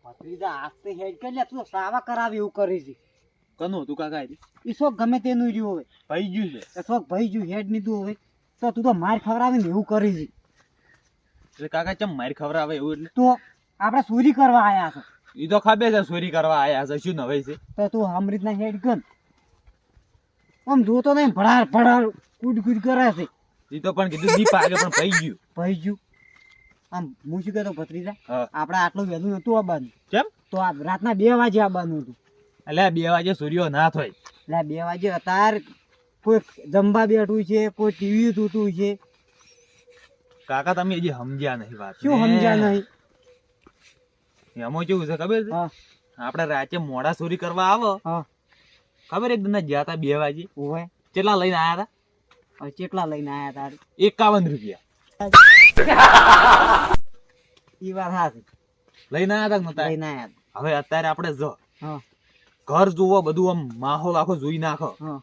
ભત્રીજા આસ્તે હેડ કે લે તું સાવા કરાવી એવું કરી છે કનું હતું કાકા ઈ શોખ ગમે તેનું રહ્યું હોય ભાઈ ગયું છે એ શોખ ભાઈ જો હેડ નીધું હોય તો તું તો માર ખવડાવી ને એવું કરી છે એટલે કાકા ચમ મારી ખબર આવે એવું એટલે તો આપણે ચોરી કરવા આયા છો ઈ તો ખબર છે ચોરી કરવા આયા છે શું નવાઈ છે તો તું અમૃત ના હેડ કર આમ જોતો નહીં ભડાર ભડાર કૂદ કૂદ કરે છે ઈ તો પણ કીધું દીપ આગળ પણ ભાઈ ગયું ભાઈ જો આમ હું શું કહેતો ભત્રીજા હા. આપણે આટલું વહેલું નતું આવવાનું કેમ તો આ રાતના 2 વાગે આવવાનું હતું એટલે 2 વાગે સૂર્યો ના થાય એટલે 2 વાગે અત્યારે કોઈ જમવા બેઠું છે કોઈ ટીવી તૂટું છે કાકા તમે હજી સમજ્યા નહીં વાત શું સમજ્યા નહીં એમાં કેવું છે ખબર છે હા આપણે રાતે મોડા ચોરી કરવા આવો હા ખબર એક દિન ગયા હતા 2 વાગે ઓય કેટલા લઈને આયા હવે કેટલા લઈને આયા તારે હતા 51 રૂપિયા ઈ વાત હાચી લઈને આયા હતા નતા લઈને આયા હવે અત્યારે આપણે જો હા ઘર જોવો બધું આમ માહોલ આખો જોઈ નાખો હા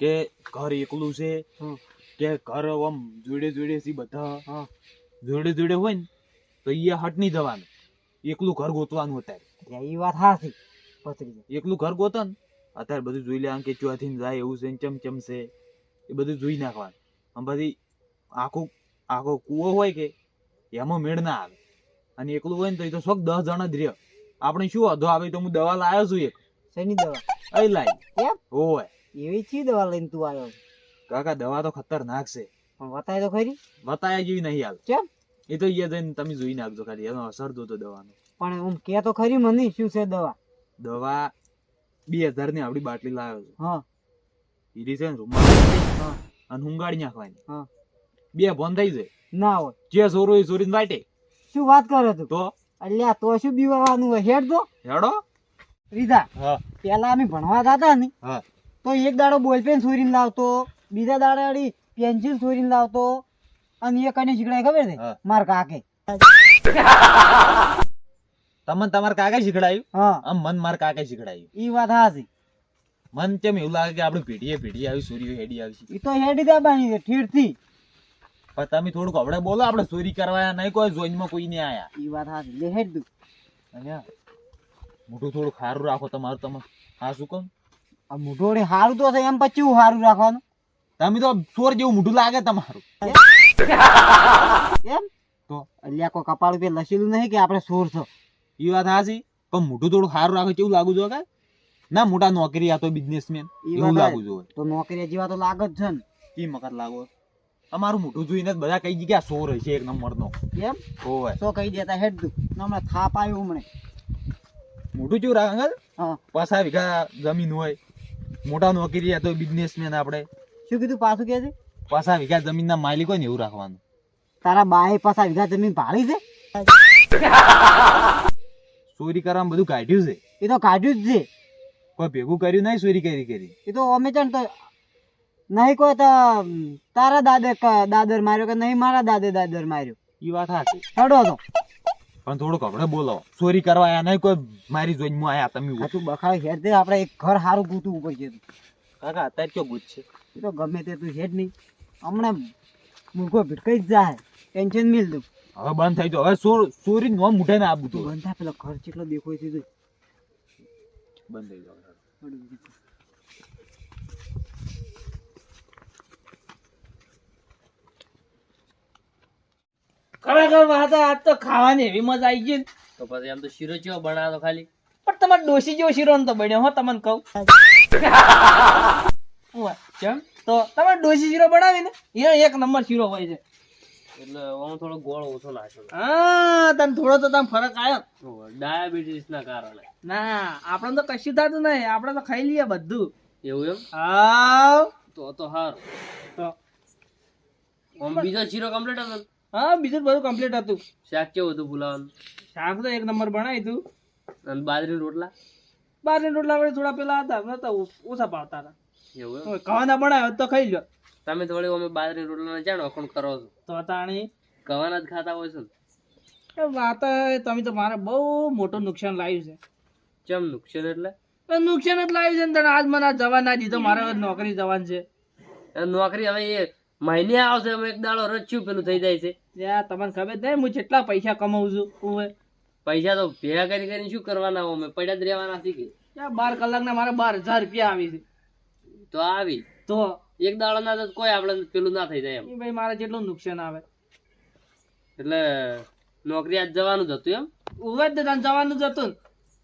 કે ઘર એકલું છે હા કે ઘર આમ જોડે જોડે છે બધા હા જોડે જોડે હોય ને તો એ હટ નહીં જવાનું એકલું ઘર ગોતવાનું અત્યારે ઈ વાત હાચી ભત્રીજા એકલું ઘર ગોતો ને અત્યારે બધું જોઈ લેવાનું કે ચોથી જાય એવું છે ને ચમચમ છે એ બધું જોઈ નાખવાનું આમ પછી આખો આખો કૂવો હોય કે એમાં મેળ ના આવે અને એકલું હોય ને તો એ તો શોખ 10 જણા જ રહ્યો આપણે શું અધો આવે તો હું દવા લાવ્યો છું એક શેની દવા અહીં લાવી કેમ હોય એવી ચી દવા લઈને તું આવ્યો કાકા દવા તો ખતરનાક છે પણ બતાય તો ખરી બતાયા જેવી નહીં હાલ કેમ એ તો અહીંયા જઈને તમે જોઈ નાખજો ખાલી એનો અસર તો દવાનો પણ હું કે તો ખરી મને શું છે દવા દવા 2000 ની આપડી બાટલી લાવ્યો છું હા એ રીતે રૂમમાં હા અને હુંગાડી નાખવાની હા 2 ફોન થઈ જાય ના હોય જે સોરો એ સોરીને વાટે શું વાત કરે તું તો અલ્યા તો શું બીવાનું હોય હેડ તો હેડો રીધા હા પેલા અમે ભણવા જતા ને હા તો એક દાડો બોલપેન ચોરીને લાવતો બીજા દાડે પેન્સિલ ચોરીને લાવતો અને એ કને શીખડાય ખબર છે હા. માર કાકે તમને તમારા કાકા શીખડાયું હા આમ મન માર કાકા શીખડાયું ઈ વાત હાચી મન કેમ એવું લાગે કે આપણે પેઢીએ આવી સોરીઓ હેડી આવી છે ઈ તો હેડી દાબાની છે ઠીરથી પણ તમે થોડુંક હવડે બોલો આપણે ચોરી કરવા નહીં કોઈ જોઈનમાં કોઈ નહીં આયા ઈ વાત હાચી લે હેડ દઉં અને મોટું થોડું ખારું રાખો તમારું તમે હા શું કહું આ મોઢોડે હારું તો છે એમ પછી હું હારું રાખવાનું તમે તો ચોર જેવું મોઢું લાગે તમારું એમ તો અલ્યા કોઈ કપાળ ઉપર લસેલું નહીં કે આપણે સોર છો એ વાત હાચી પણ મોઢું થોડું સારું રાખો કેવું લાગુ જો કે ના મોટા નોકરી આ તો બિઝનેસમેન ઈ એવું વાત લાગુ જોઈએ તો નોકરી જેવા તો લાગ જ છે ને કી મકર લાગો અમારું મોઢું જોઈને જ બધા કઈ જગ્યા સોર છે એક નંબર નો એમ હોય તો કહી દેતા હેડ દઉં હમણાં થાપ આવ્યું હમણે મોઢું કેવું રાખે અંકલ હા 5 વીઘા જમીન હોય મોટા નોકરી આ તો બિઝનેસમેન આપણે શું કીધું પાછું કે છે 5 વીઘા જમીનના માલિક હોય ને એવું રાખવાનું તારા બાએ પાછા વીઘા જમીન ભાળી છે ચોરી કરવામાં બધું કાઢ્યું છે એ તો કાઢ્યું જ છે કોઈ ભેગું કર્યું નહીં ચોરી કરી એ તો અમે છે ને તો નહીં કોઈ તો તારા દાદર માર્યો કે નહીં મારા દાદર માર્યો એ વાત સાચી હેડો તો પણ થોડુંક આપણે બોલો ચોરી કરવા આયા નહીં કોઈ મારી જોઈનમાં આયા તમે આ તું બખાડે હેડ દે આપણે એક ઘર સારું ગૂંથવું પડશે કાકા અત્યારે કયો ગુજ છે એ તો ગમે તે તું હેડ નહીં હમણાં મૂર્ખો ભીટકાઈ જ જાય ટેન્શન મિલ દઉં હવે બંધ થઈ જાવ હવે ચોરી નો મુઠે ને આ બધું બંધ થાય પેલો ઘર કેટલો દેખાય છે જોઈ બંધ થઈ જાવ ખરેખર વાત આજ તો ખાવાની એવી મજા આવી ગઈ ને. તો પછી આમ તો શીરો ચેવો બનાવો ખાલી પણ તમારે ડોસી જેવો શીરો નતો બન્યો હો તમને કહું ઉવા, કેમ તો તમારે ડોસી શીરો બનાવી ને એ એક નંબર શીરો હોય છે એટલે હું થોડો ગોળ ઓછો નાખ્યો હા તને થોડો તો તમે ફરક આવ્યો ડાયાબિટીસ ના કારણે ના આપણે તો કશું થતું નહીં આપણે તો ખાઈ લઈએ બધું એવું એમ હાવ તો હારું તો આમ બીજો શીરો કમ્પ્લીટ હતો હા બીજું બધું કમ્પ્લીટ હતું શાક કેવું હતું પુલાવાનું શાક તો એક નંબર બનાવી તું અને બાજરી રોટલા બારની રોટલા વળી થોડા પેલા હતા નતા ઓછા ભાવતા હતા એવું એમ હવે ખાવાના બનાવ્યો તો ખાઈ લો તમે તો વળી અમે બાજરી રોટલા જાણો અખંડ કરો છો તો તાણી કવાના જ ખાતા હોય છે ને એ વાત તમે તો મારે બહુ મોટું નુકસાન લાવ્યું છે ચમ નુકસાન એટલે તો નુકસાન જ લાવ્યું છે ને તને આજ મને આ જવા ના દીધો મારે હવે નોકરી જવાનું છે અને નોકરી હવે એ મહિને આવશે અમે એક દાડો રચ્યું પેલું થઈ જાય છે યાર તમને ખબર જ નહીં હું કેટલા પૈસા કમાઉં છું ઓવે પૈસા તો ભેગા કરી કરીને શું કરવાના અમે પડ્યા જ રહેવાના છે કે યાર 12 કલાકના મારે 12,000 રૂપિયા આવી છે તો આવી તો એક દાડો ના તો કોઈ આપણે પેલું ના થઈ જાય એમ એ ભાઈ મારે કેટલું નુકસાન આવે એટલે નોકરી આજ જવાનું જ હતું એમ ઓવે જ તને જવાનું જ હતું ને.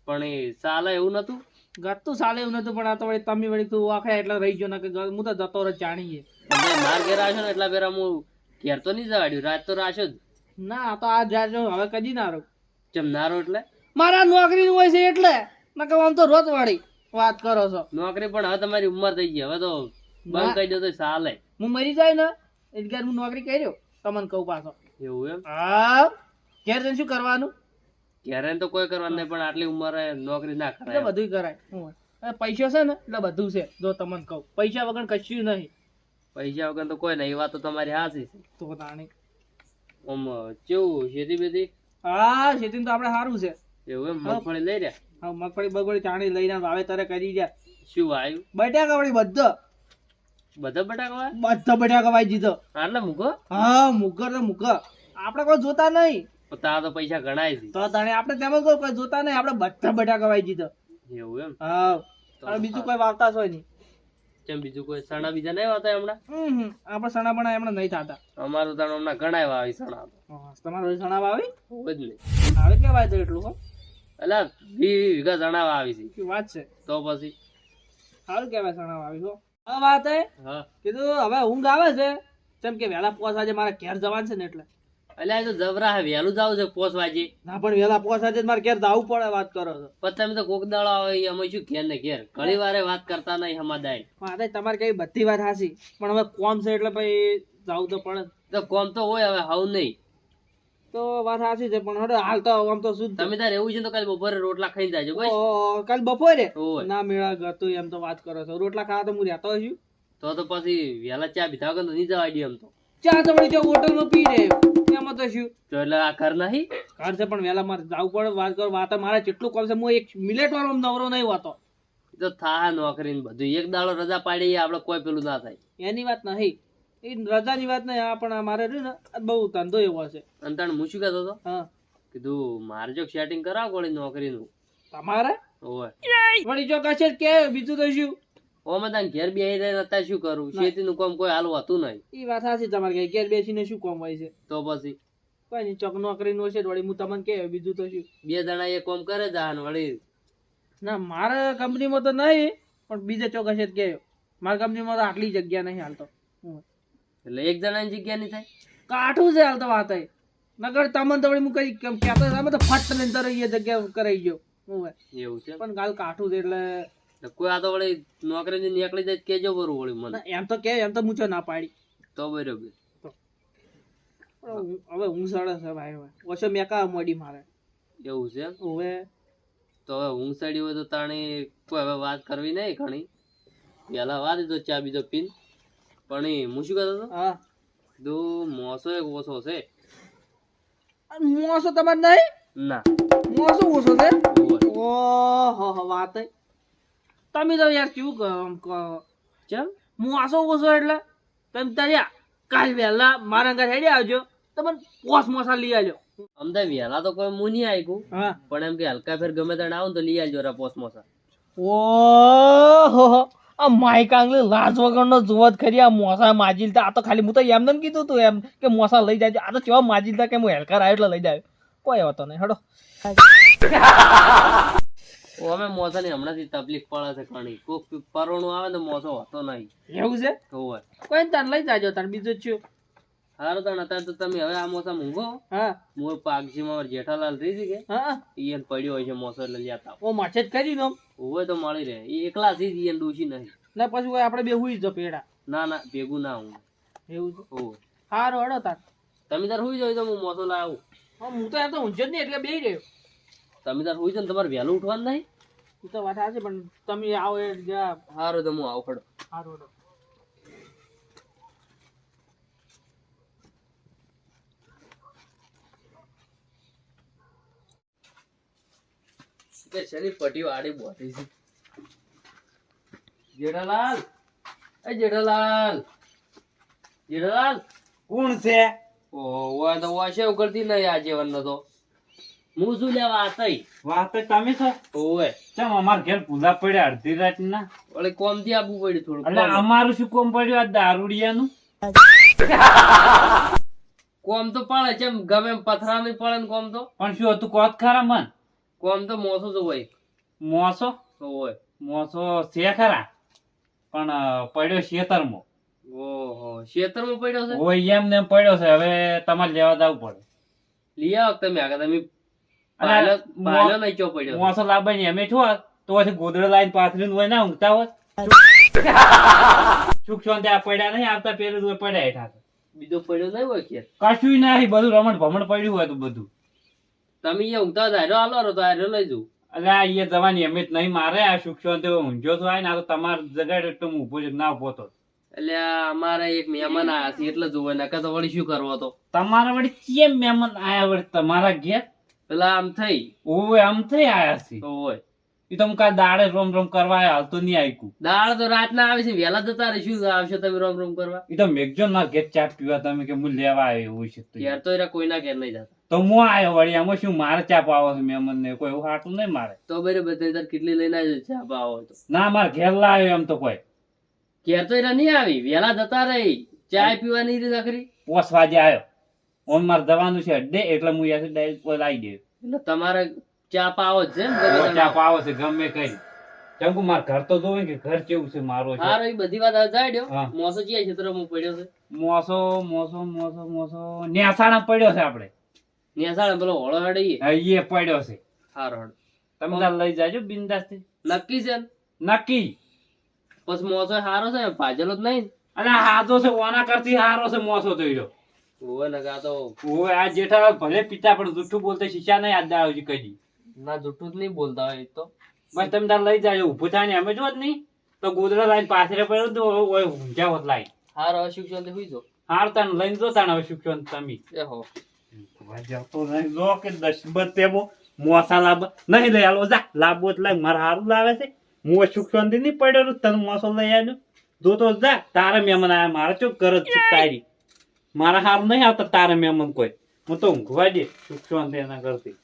પણ એ સાલે એવું નતું ગતું સાલે એવું નતું પણ આ તો વળી તમે વળી તું આખરે એટલે રહી ગયો ને કે હું તો જતો રહે જાણીએ એટલે માર ઘેર આવ્યો ને એટલા પેલા હું ઘેર તો નહીં જવાડ્યું રાત તો રાખ્યો જ ના આ તો આ જાજો હવે કદી ના રહું ચમ નારો એટલે મારા નોકરી હોય છે એટલે નકર આમ તો રોત વાળી વાત કરો છો નોકરી પણ હવે તમારી ઉંમર થઈ ગઈ હવે તો બંધ કહી દો તો ચાલે હું મરી જાય ને એટલે હું નોકરી કર્યો તમને કહું પાછો એવું એમ હા ઘેર જઈને શું કરવાનું ઘેરે તો કોઈ કરવાનું નહીં પણ આટલી ઉંમરે નોકરી ના એટલે કરાય બધું કરાય હું હોય. પૈસા છે ને એટલે બધું છે જો તમને કહું પૈસા વગર કશું નહીં પૈસા વગર તો કોઈ નહીં એ વાત તો તમારી હાચી છે તો તાણી આમ કેવું ખેતી બેતી હા ખેતી તો આપણે સારું છે એવું એમ મગફળી લઈ રહ્યા હા મગફળી બગફળી ચાણી લઈને વાવેતર કરી રહ્યા શું આવ્યું બટાકા વળી બધો બધા બટાકા બધા બટાકા વાઈ દીધો આટલા મૂકો હા મુગર તો મુગર આપણે કોઈ જોતા નહીં તારા તો પૈસા ગણાય છે તો તાણે આપણે તેમાં કોઈ જોતા નહીં આપણે બધા બટાકા વાઈ દીધો એવું એમ હા અને બીજું કોઈ વાવતા જ હોય નહીં કેમ બીજું કોઈ સણા બીજા નહીં વાતા હમણાં આપણે સણા બણા એમણે નહીં થતા અમારું તાણ હમણાં ગણાય વાવી સણા તો તમારે વળી સણા વાવી હોય જ નહીં આવે કે વાય તો એટલું હો એટલે 20 વીઘા સણા વાવી છે શું વાત છે તો પછી સારું કહેવાય સણા વાવી હો હા વાત હે હા કીધું હવે ઊંઘ આવે છે જેમ કે વહેલા પોસ આજે મારે ઘેર જવાનું છે ને એટલે એટલે આ તો જબરા હે વહેલું જાવ છે પોસ વાજે ના પણ વહેલા પોસ આજે મારે ઘેર જવું પડે વાત કરો છો પછી તમે તો કોક દાડો આવે અમે શું ઘેર ને ઘેર ઘણી વારે વાત કરતા નહીં હમાદાય વાત તમારે કઈ બધી વાત હાસી પણ હવે કોમ છે એટલે ભાઈ જવું તો પડે તો કોમ તો હોય હવે હાવ નહીં તો વાત હાસી છે પણ હવે હાલ તો આમ તો શું તમે તાર એવું છે તો કાલે બપોરે રોટલા ખાઈને જાજો બસ કાલ બપોરે હોય ના મેળા ગતું એમ તો વાત કરો છો રોટલા ખાવા તો હું રહેતો છું તો પછી વહેલા ચા પીધા વગર તો નહીં જવા દે એમ તો ચા તો વળી જો હોટલમાં પી રે એમાં તો શું તો એટલે આ ઘર નહીં ઘર છે પણ વહેલા મારે જવું પડે વાત કરો વાત મારે કેટલું કોમ છે હું એક મિનિટ વાળો નવરો નહીં હોતો એ તો થા નોકરી ને બધું એક દાડો રજા પાડી આપડે કોઈ પેલું ના થાય એની વાત નહીં એ રજાની વાત નહીં આ પણ મારે રહ્યું ને આ બહુ ધંધો એવો છે અને તને હું શું કહેતો હતો હા કીધું મારે જો સેટિંગ કરાવ કોળી નોકરીનું તમારે હોય વળી જો કશે કે બીજું તો શું ઓમાં તને ઘેર બેસી રહીને અત્યારે શું કરું ખેતીનું કામ કોઈ હાલ હોતું નહીં એ વાત સાચી તમારે કઈ ઘેર બેસીને શું કામ હોય છે તો પછી કોઈ નહીં ચોક નોકરીનું હશે વળી હું તમને કે બીજું તો શું બે જણા એ કામ કરે જા ને વળી ના મારા કંપનીમાં તો નહીં પણ બીજે ચોક હશે કે મારા કંપનીમાં તો આટલી જગ્યા નહીં હાલતો એટલે એક જણાની જગ્યા નહીં થાય કાઠું છે હાલ તો વાત હે નગર તમને તો વળી હું કઈ કહેતો તમે તો ફટ લઈને તરત એ જગ્યા કરાઈ ગયો હું એવું છે પણ ગાલ કાઠું છે એટલે એટલે કોઈ આ તો વળી નોકરી ની નીકળી જાય તો કેજો બરું વળી મને એમ તો કે એમ તો મૂચો ના પાડી તો બરોબર હવે ઊંઘ સડે છે ભાઈ હવે ઓછો મેકા મોડી મારે એવું છે એમ? હવે તો હવે ઊંઘ સડી હોય તો તાણી કોઈ હવે વાત કરવી નહીં ઘણી પેલા વાત તો ચા બીજો પીન પણ એ હું શું કહેતો હતો હા કીધું મોસો એક ઓછો છે મોસો તમારે નહીં ના મોસો ઓછો છે હોય. ઓહો વાત હે. તમે તો યાર કેવું કહો ચમ મોસો ઓછો એટલે તમે તાર્યા કાલ વહેલા મારા ઘર હેડી આવજો તમે પોસ મોસા લઈ આવજો અમદાવાદ વહેલા તો કોઈ મું નહીં આવ્યું હા પણ એમ કે હલકા ફેર ગમે ત્યારે આવું ને તો લઈ આવજો રા પોસમોસા ઓહો આ માઈક આંગલી લાજ વગરનો જોવત ખરી આ મોસા માજીલતા આ તો ખાલી હું તો એમને જ કીધું તું એમ કે મોસા લઈ જાજો આ તો કેવા માજીલતા કે હું હેલકાર આવ્યો એટલે લઈ જાય કોઈ હતો નહીં હડો અમે મોસા ની હમણાંથી તકલીફ પડે છે ઘણી કોક પરોણું આવે તો મોસો હોતો નહીં એવું છે હોય કોઈ તાર લઈ જાજો તાર બીજું જ છું સારું તાણ અત્યારે તો તમે હવે આ મોસા મૂંગો હા મોર પાકજીમાં જેઠાલાલ રહી છે કે હા ઈયન પડ્યો હોય છે મોસો એટલે લેતા ઓ માછે જ કરી દો હોય તો મળી રહે એ એકલા થી જ ઈયન ડૂસી નહીં ને પછી કોઈ આપણે બે હુઈ જો પેડા ના ના ભેગું ના હું એવું છે હોય સારું હડો તાર તમે તાર હુઈ જાવ તો હું મોસો લાવું હા હું તો એમ તો ઊંઝ જ નહીં એટલે બેહી રહ્યો તમે તાર હુઈ જાવ ને તમારે વહેલું ઉઠવાનું નહીં એ તો વાત સાચી પણ તમે આવો એ સારું તો હું આવું ખડો સારું હડો કે શરીર પટીઓ આડી બોધી છે જેઠાલાલ એ જેઠાલાલ જેઠાલાલ કોણ છે ઓય તો ઓય છે કરતી નહીં આ જીવનનો તો હું શું લેવા આ તઈ વાત તો તમે છો ઓય ચમ અમાર ઘેર પૂજા પડ્યા અડધી રાત ના ઓલે કોમથી આપવું પડ્યું થોડું એટલે અમારું શું કોમ પડ્યું આ દારૂડિયાનું કોમ તો પડે જેમ ગમે એમ પથરા નહીં પડે ને કોમ તો પણ શું હતું કોત ખરા મન કોમ તો મોસો જ હોય મોસો ઓય મોસો છે ખરા પણ પડ્યો શેતરમાં ઓહો ખેતરમાં પડ્યો છે ઓય એમ ને એમ પડ્યો છે હવે તમારે લેવા જવું પડે લઈ આવો તમે આગળ તમે અલા, પાયલો નહીં ચો પડ્યો મોસો લાવવા ની અમે છો તો પછી ગોદડો લાઈન પાથરીને હોય ના ઊંઘતા હોત સુખ શાંતિ આ પડ્યા નહીં આવતા પેલું જ હોય પડ્યા હેઠા બીજો પડ્યો નહીં હોય ખેર કશું નહીં બધું રમણ ભમણ પડ્યું હોય તો બધું તમે અહીંયા ઊંઘતા હતા હારો હાલો તો હારો લઈ જવું એટલે આ એ જવાની અમે જ નહીં મારે આ સુખ શાંતિ ઊંઝો તો ને આ તો તમારે જગાડે તો હું ઉભો જ ના ઉભો તો એટલે આ અમારે એક મહેમાન આયા છે એટલે જોવે નકર તો વળી શું કરવો તો તમારા વળી કેમ મહેમાન આયા વળી તમારા ઘેર પેલા આમ થઈ ઓવે આમ થઈ આયા છે ઓય એ તો કાલ દાડે રોમ રોમ કરવા આયા હાલ તો નહીં આયકું દાળ તો રાત ના આવે છે વહેલા જતા રહે શું આવશો તમે રોમ રોમ કરવા એ તો મેઘજો ના ઘેર ચા પીવા તમે કે હું લેવા આવ્યો એવું છે તો. ઘેર તો એરા કોઈના ઘેર નહીં જતા તો હું આવ્યો વળી આમાં શું મારે ચા પાવો છે મહેમાન ને કોઈ એવું હાટું નહીં મારે તો બરાબર તાર કેટલી લઈને આવી છે આવો આવો તો ના મારે ઘેર લાવ્યો એમ તો કોઈ ઘેર તો એરા નહીં આવી વહેલા જતા રહી ચાય પીવાની રીત આખરી 5 વાગે આવ્યો ઓમ મારે જવાનું છે અડ્ડે એટલે હું યાર ડાયરેક્ટ કોઈ લાવી દે એટલે તમારે ચા પાવો જ છે ને ગમે ચા પાવો છે ગમે કઈ કેમ કે મારે ઘર તો જોવે કે ઘર કેવું છે મારો છે હારો એ બધી વાત જાય દ્યો હા. મોસો ચિયા ક્ષેત્રમાં પડ્યો છે મોસો મોસો મોસો મોસો નેસાણા પડ્યો છે આપણે નેસાળે પેલો હોળો હડી હા, એ પડ્યો છે હારો હડ તમે તાર લઈ જાજો બિંદાસથી નક્કી છે ને? નક્કી પછી મોસો હારો છે ભાજેલો જ નહીં અને હાથો છે ઓના કરતી હારો છે મોસો તો ઈડો ઓય ને આ તો ઓવે આ જેઠાલાલ ભલે પિતા પણ જૂઠું બોલતા શીશા નહીં આજ દાડો કદી ના જૂઠું જ નહીં બોલતા હોય એ તો બસ તમે તાર લઈ જાજો ઊભું થાય ને અમે જો જ નહીં તો ગોદડા લાઈન પાછળ પડ્યો તો ઓય ઊંઝા હોત લાઈન હારો શિક્ષણ થી હુઈ જો હાર તાન લઈને જો તાન હવે શિક્ષણ તમે એ હો તો નહીં જો કે દશબત તેમો મોસા લાવ નહીં લઈ આલો જા લાવવો જ લાગ મારે હારું લાવે છે હું શિક્ષણ થી નહીં પડ્યો તને મોસો લઈ આવ્યો જો તો જા તારે મહેમાન આયા મારે ચો કરજ છે તારી મારા હારું નહીં આવતા તારે મહેમાન કોઈ હું તો ઊંઘવા દે શિક્ષણ એના કરતી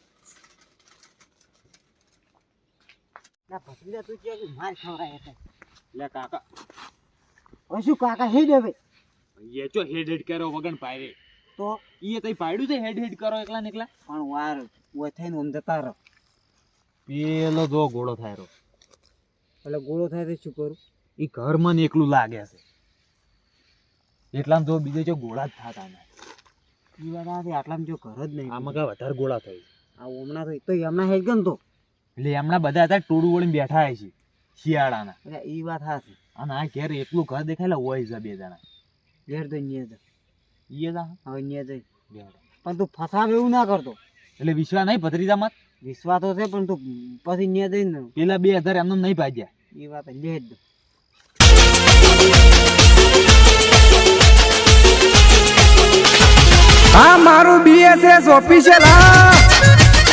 ના ભત્રીજા તું કે માર ખવરાય છે લે કાકા હવે શું કાકા હે દે ભાઈ એ ચો હેડ હેડ કરો વગણ પાયરે તો એ તઈ પાડ્યું છે હેડ હેડ કરો એકલા ને એકલા પણ વાર ઓય થઈને ઓમ જતા રહો પેલો જો ઘોડો થાય રો એટલે ગોળો થાય તો શું કરું એ ઘરમાં ને એકલું લાગે છે એટલામાં જો બીજો જો ગોળા જ થતા ને એ વાત આ આટલામાં જો ઘર જ નહીં આમાં કા વધારે ગોળા થાય આ ઓમણા તો એમના હેડ ગન તો એટલે એમના બધા હતા ટોળું વળીને બેઠા છે શિયાળાના એટલે એ વાત હાથી અને આ ઘેર એકલું ઘર દેખાયેલા હોય છે 2 જણા ઘેર તો ન્યા જા ઈ જા હવે ન્યા જઈ પણ તું ફસાવ એવું ના કરતો એટલે વિશ્વા નહીં ભત્રીજામાં વિશ્વાસ તો છે પણ તું પછી ન્યા જઈને પેલા 2000 એમને નહીં ભાજ્યા એ વાત લે જ દો આ મારું BSS ઓફિશિયલ